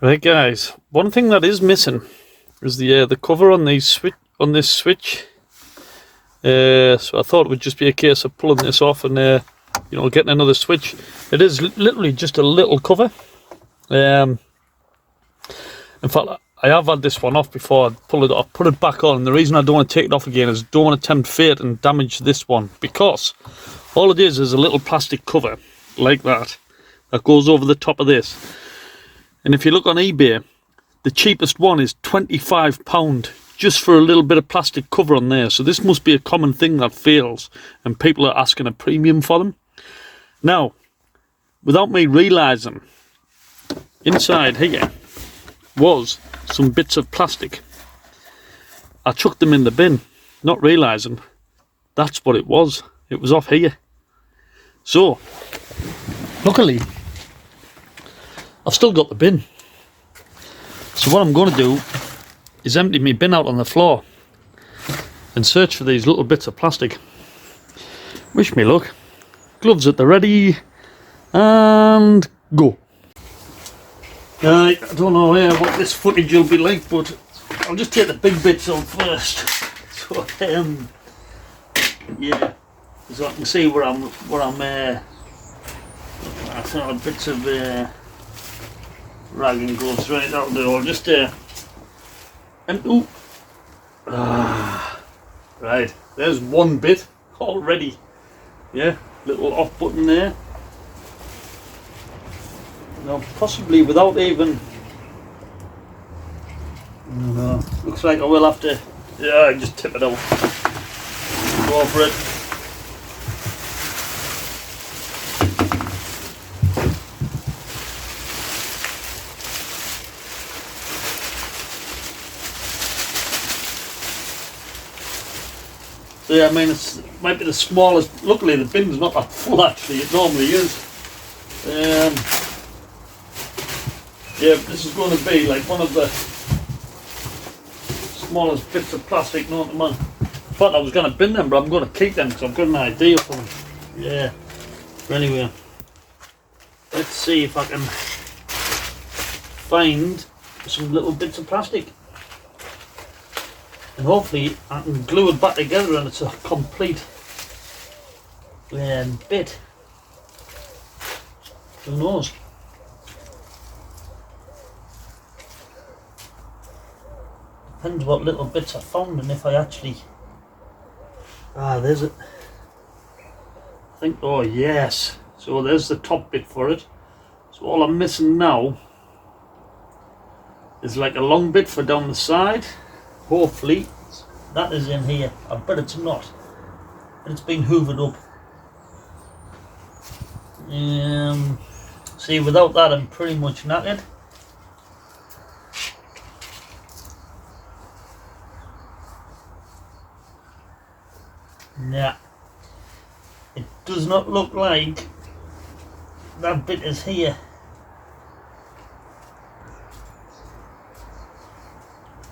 Right, guys. One thing that is missing is the cover on this switch. So I thought it would just be a case of pulling this off and getting another switch. It is literally just a little cover. In fact, I have had this one off before. I pull it off, put it back on. And the reason I don't want to take it off again is I don't want to tempt fate and damage this one, because all it is a little plastic cover like that goes over the top of this. And if you look on eBay, the cheapest one is £25 just for a little bit of plastic cover on there. So this must be a common thing that fails and people are asking a premium for them. Now, without me realising, inside here was some bits of plastic. I chucked them in the bin, not realising that's what it was. It was off here. So, luckily, I've still got the bin. So what I'm going to do is empty my bin out on the floor and search for these little bits of plastic. Wish me luck. Gloves at the ready, and go. I don't know what this footage will be like, but I'll just take the big bits out first. So yeah, so I can see where I'm I found bits of rag and gloves. Right, that'll do. I'll just right, there's one bit already. Yeah, little off button there. Now, possibly without even, no, looks like I will have to, just tip it out. Go for it. So yeah, I mean, it might be the smallest. Luckily the bin's not that full actually, it normally is. Yeah, this is going to be like one of the smallest bits of plastic known to man. In fact, I was going to bin them, but I'm going to keep them because I've got an idea for them. Yeah. But anyway, let's see if I can find some little bits of plastic. And hopefully I can glue it back together and it's a complete bit. Who knows? Depends what little bits I found and if I actually... there's it. I think, oh yes. So there's the top bit for it. So all I'm missing now is like a long bit for down the side. Hopefully that is in here. I bet it's not. But it's been hoovered up. See, without that I'm pretty much knackered. Nah, it does not look like that bit is here.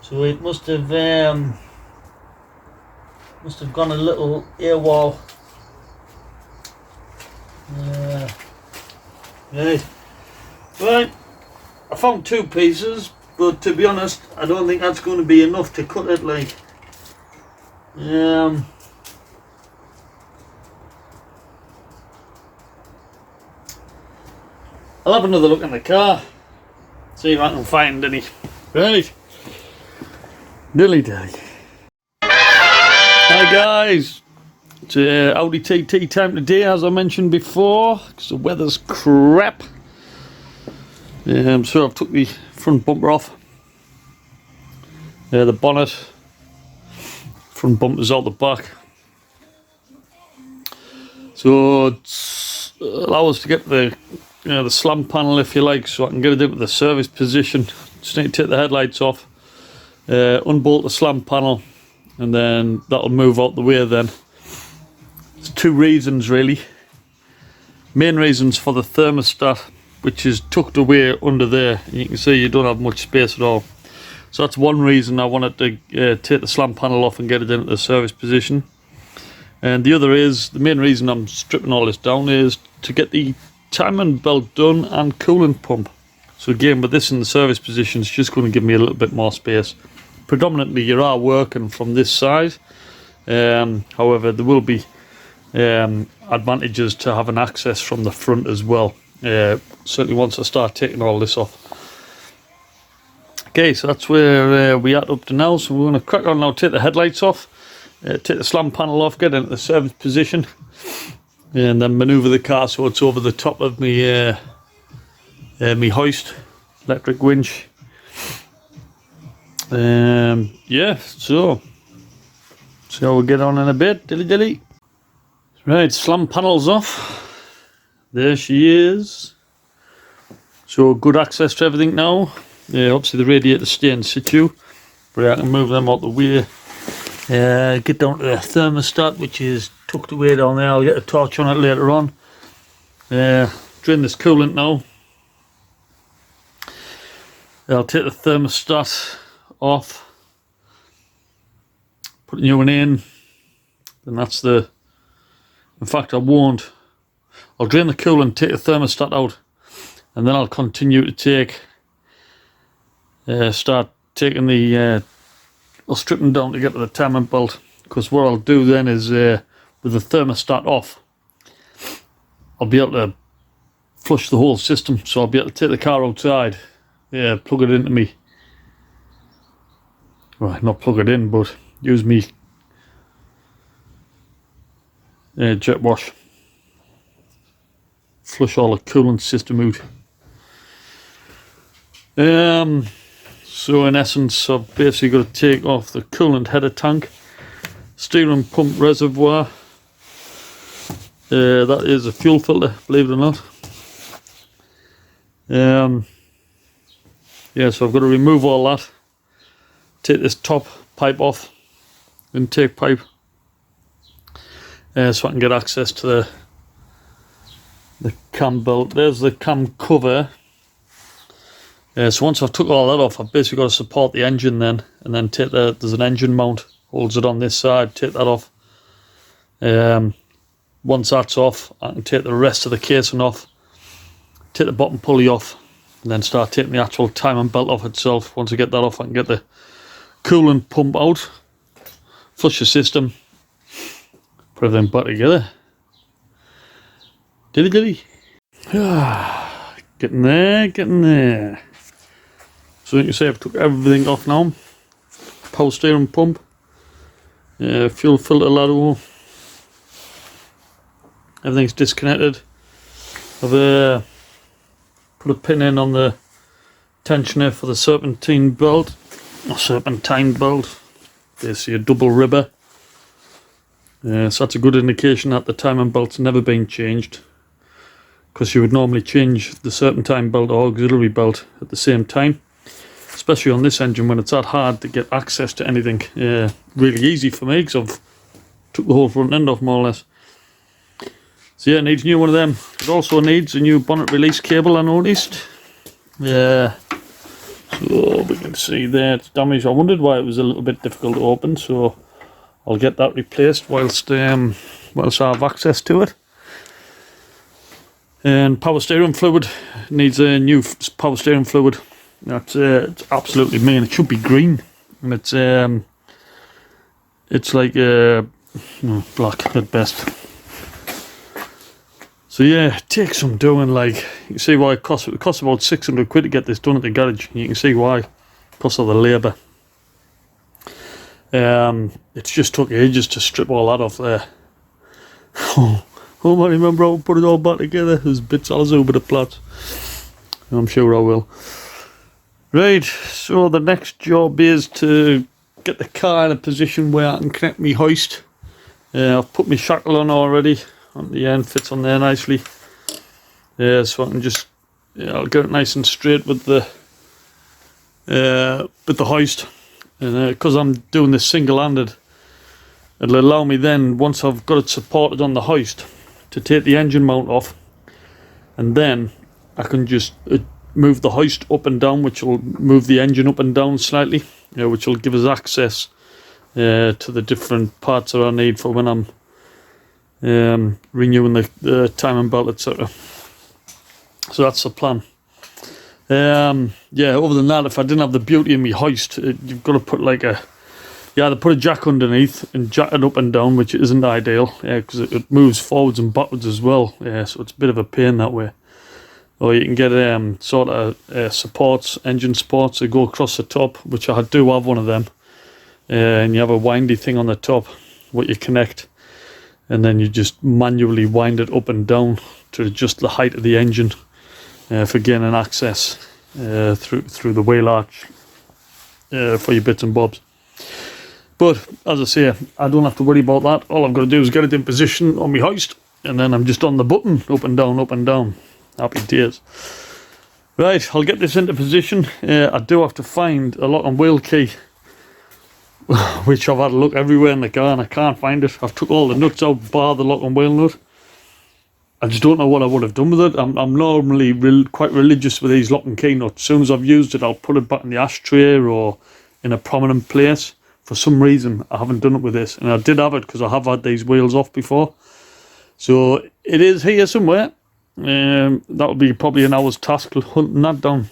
So it must have gone a little AWOL. Right, I found two pieces, but to be honest, I don't think that's going to be enough to cut it. Like, I'll have another look in the car, see if I can find any. Right, dilly dally. Hi guys, it's Audi TT time today, as I mentioned before, because the weather's crap. So I've took the front bumper off, the bonnet, front bumper's out the back. So it's allow us to get the the slam panel, if you like, so I can get it into the service position. Just need to take the headlights off, unbolt the slam panel, and then that'll move out the way then. There's two reasons really. Main reasons for the thermostat, which is tucked away under there, and you can see you don't have much space at all. So that's one reason I wanted to take the slam panel off and get it into the service position. And the other is, the main reason I'm stripping all this down is to get the timing belt done and coolant pump. So again, with this in the service position, it's just going to give me a little bit more space. Predominantly you are working from this side, however there will be advantages to having access from the front as well, certainly once I start taking all this off. Okay, so that's where we are up to now. So we're going to crack on now, take the headlights off, take the slam panel off, get into the service position, and then manoeuvre the car so it's over the top of me me hoist, electric winch. Yeah, so see how we'll get on in a bit. Dilly. Right, slam panel's off. There she is. So good access to everything now. Obviously the radiators stay in situ, but I can move them out the way. Get down to the thermostat, which is tucked away down there. I'll get a torch on it later on. Drain this coolant now. I'll take the thermostat off, put a new one in, then that's the, in fact I won't, I'll drain the coolant, take the thermostat out, and then I'll continue to take, start taking the, I'll strip them down to get to the timing belt, because what I'll do then is, with the thermostat off, I'll be able to flush the whole system, so I'll be able to take the car outside, plug it into me. Well, not plug it in, but use me jet wash. Flush all the coolant system out. So in essence, I've basically got to take off the coolant header tank, steering pump reservoir. That is a fuel filter, believe it or not. Yeah, so I've got to remove all that. Take this top pipe off, intake pipe, so I can get access to the cam belt. There's the cam cover. So once I've took all that off, I've basically got to support the engine then, and then take there's an engine mount, holds it on this side, take that off. Once that's off, I can take the rest of the casing off, take the bottom pulley off, and then start taking the actual timing belt off itself. Once I get that off, I can get the coolant pump out, flush the system, put everything back together. Dilly. Getting there. So you can see I've took everything off now. Power steering pump, fuel filter ladder, everything's disconnected. I've put a pin in on the tensioner for the serpentine belt. Basically a double ribber. So that's a good indication that the timing belt's never been changed, because you would normally change the serpentine belt or auxiliary belt at the same time, especially on this engine when it's that hard to get access to anything. Really easy for me because I've took the whole front end off more or less. So yeah, it needs a new one of them. It also needs a new bonnet release cable, I noticed. So we can see there it's damaged. I wondered why it was a little bit difficult to open, so I'll get that replaced whilst I have access to it. And power steering fluid needs a new power steering fluid. That's it's absolutely mean. It should be green, and it's like black at best. So yeah, it takes some doing. Like you can see why it costs about 600 quid to get this done at the garage. You can see why, because of the labour. It's just took ages to strip all that off there. Oh, I remember how to put it all back together. There's bits all over the plot. I'm sure I will. Right, so the next job is to get the car in a position where I can connect my hoist. I've put my shackle on already. On the end, fits on there nicely. So I can just, I'll get it nice and straight with the hoist. And because I'm doing this single-handed, it'll allow me then, once I've got it supported on the hoist, to take the engine mount off, and then I can just move the hoist up and down, which will move the engine up and down slightly, which will give us access to the different parts that I need for when I'm renewing the timing belt, etc. So that's the plan. Yeah, other than that, if I didn't have the beauty in me hoist, you've got to put like a, yeah, they put a jack underneath and jack it up and down, which isn't ideal, because it moves forwards and backwards as well, so it's a bit of a pain that way. Or you can get sort of supports, engine supports that go across the top, which I do have one of them, and you have a windy thing on the top, what you connect, and then you just manually wind it up and down to adjust the height of the engine for gaining access through the wheel arch for your bits and bobs. But as I say, I don't have to worry about that. All I've got to do is get it in position on my hoist, and then I'm just on the button, up and down, up and down. Happy days. Right, I'll get this into position. I do have to find a lock and wheel key, which I've had a look everywhere in the car and I can't find it. I've took all the nuts out bar the lock and wheel nut. I just don't know what I would have done with it. I'm normally quite religious with these lock and key nuts. As soon as I've used it, I'll put it back in the ashtray or in a prominent place. For some reason, I haven't done it with this, and I did have it because I have had these wheels off before. So it is here somewhere. That'll be probably an hour's task hunting that down.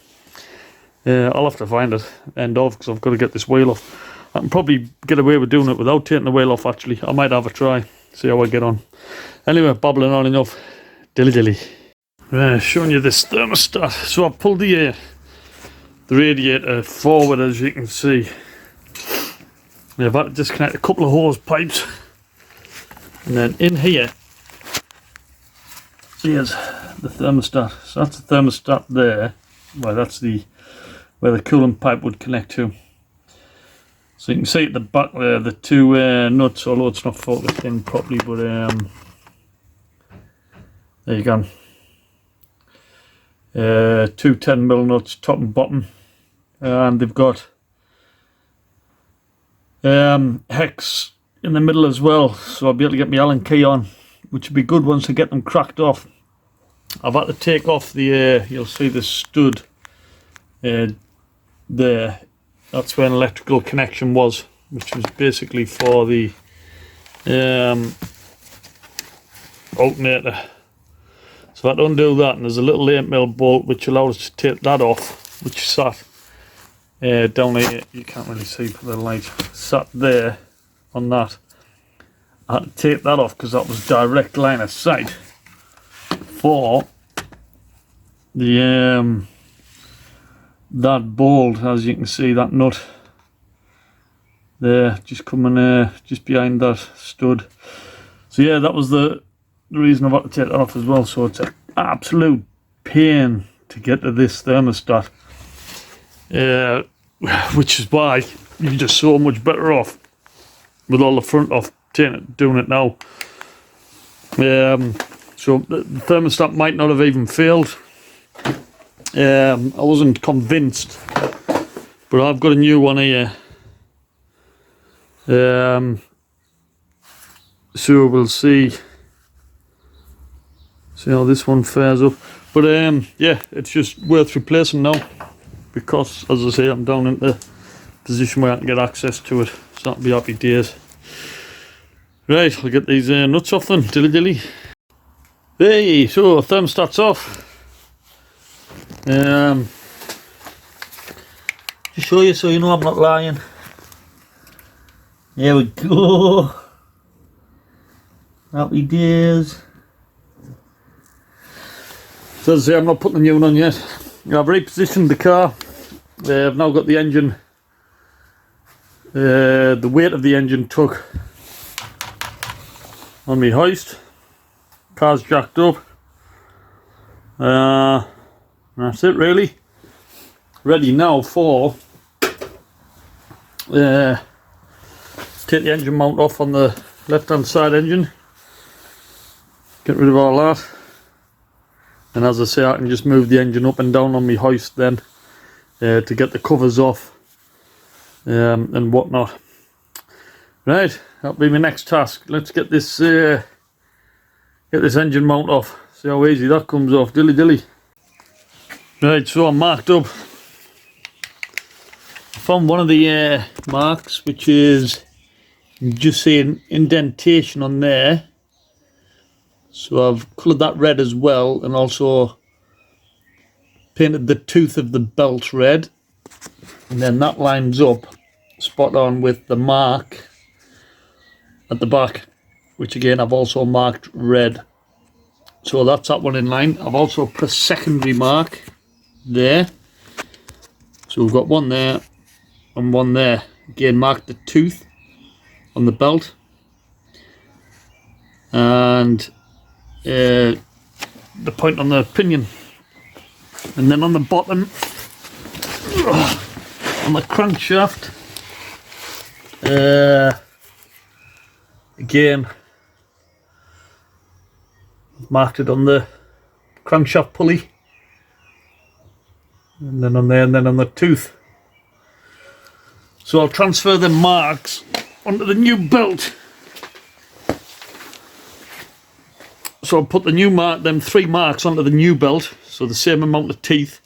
I'll have to find it, end of, because I've got to get this wheel off. I can probably get away with doing it without taking the wheel off, actually. I might have a try, see how I get on. Anyway, babbling on enough. Dilly dilly. Showing you this thermostat. So I've pulled the radiator forward, as you can see. I've had to disconnect a couple of hose pipes. And then in here, here's the thermostat. So that's the thermostat there. Well, that's where the coolant pipe would connect to. So you can see at the back there the two nuts, although it's not focused in properly, but there you go. Two 10mm nuts, top and bottom, and they've got hex in the middle as well, so I'll be able to get my Allen key on, which would be good once I get them cracked off. I've had to take off the, you'll see the stud there. That's where an electrical connection was, which was basically for the alternator. So I had to undo that, and there's a little 8mm bolt which allows us to take that off, which sat down here. You can't really see for the light. Sat there on that. I had to take that off because that was direct line of sight for the that bolt, as you can see, that nut there, just coming just behind that stud. So yeah, that was the reason I've had to take that off as well. So it's an absolute pain to get to this thermostat, which is why you're just so much better off with all the front off doing it now. So the thermostat might not have even failed. I wasn't convinced, but I've got a new one here. So we'll see how this one fares up. But yeah, it's just worth replacing now, because as I say, I'm down in the position where I can get access to it. So that'll be happy days. Right, I'll get these nuts off then, dilly dilly. Hey, so thermostat's off. To show you so you know I'm not lying. There we go. Happy days. So as I say, I'm not putting the new one on yet. I've repositioned the car. I've now got the engine, the weight of the engine took on my hoist. Car's jacked up. That's it really. Ready now for take the engine mount off on the left hand side engine. Get rid of all that. And as I say, I can just move the engine up and down on my hoist then to get the covers off and whatnot. Right, that'll be my next task. Let's get this engine mount off. See how easy that comes off. Dilly dilly. Right, so I'm marked up. I found one of the marks, which is, you just see an indentation on there. So I've coloured that red as well, and also painted the tooth of the belt red, and then that lines up spot on with the mark at the back, which again I've also marked red. So that's that one in line. I've also put a secondary mark there. So we've got one there and one there. Again, marked the tooth on the belt. And the point on the pinion. And then on the bottom, on the crankshaft, again, marked it on the crankshaft pulley, and then on there, and then on the tooth. So I'll transfer the marks onto the new belt. So I'll put the new mark, them 3 marks onto the new belt, so the same amount of teeth.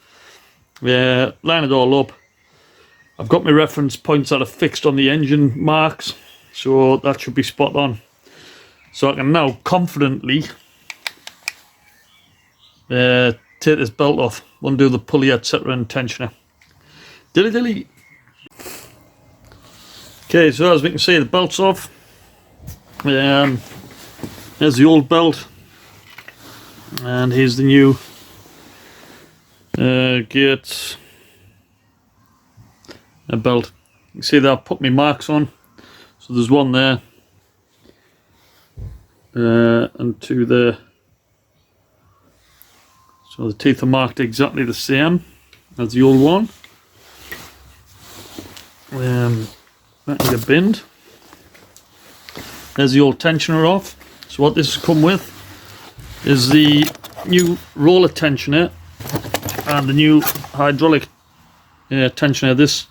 Line it all up. I've got my reference points that are fixed on the engine marks, so that should be spot on. So I can now confidently take this belt off, undo the pulley, etc. and tensioner. Dilly dilly. Okay, so as we can see, the belt's off. There's the old belt, and here's the new Gates belt. You can see that I've put my marks on. So there's one there, and 2 there. So the teeth are marked exactly the same as the old one. That need a bend. There's the old tensioner off. So what this has come with is the new roller tensioner and the new hydraulic tensioner. This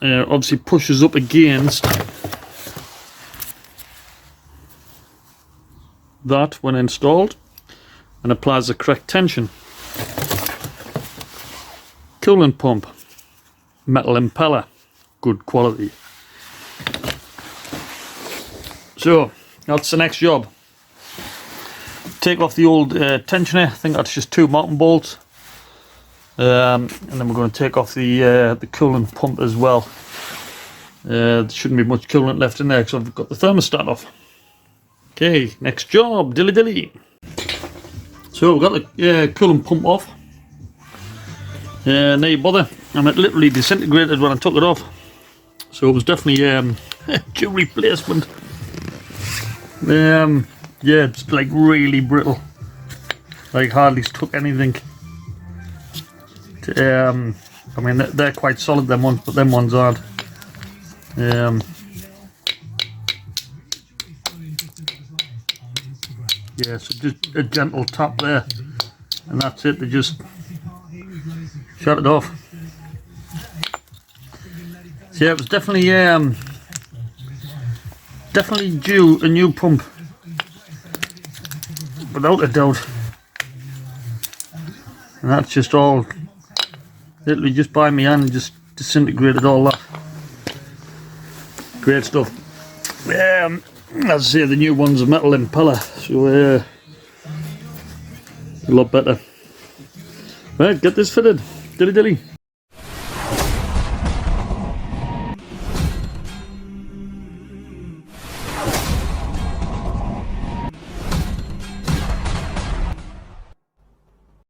obviously pushes up against that when installed and applies the correct tension. Coolant pump, metal impeller, good quality. So that's the next job. Take off the old tensioner. I think that's just 2 mounting bolts, and then we're going to take off the coolant pump as well. There shouldn't be much coolant left in there because I've got the thermostat off. Okay, next job, dilly dilly. So we've got the coolant pump off. No bother. And it literally disintegrated when I took it off. So it was definitely due replacement. Yeah, it's like really brittle. Like hardly took anything. I mean, they're quite solid, them ones, but them ones aren't. Yeah, so just a gentle tap there, and that's it. They just shut it off. So yeah, it was definitely due a new pump, without a doubt. And that's just all literally just by my hand, just disintegrated all that. Great stuff. As I say, the new one's a metal impeller, so a lot better. Right, get this fitted. Dilly dilly.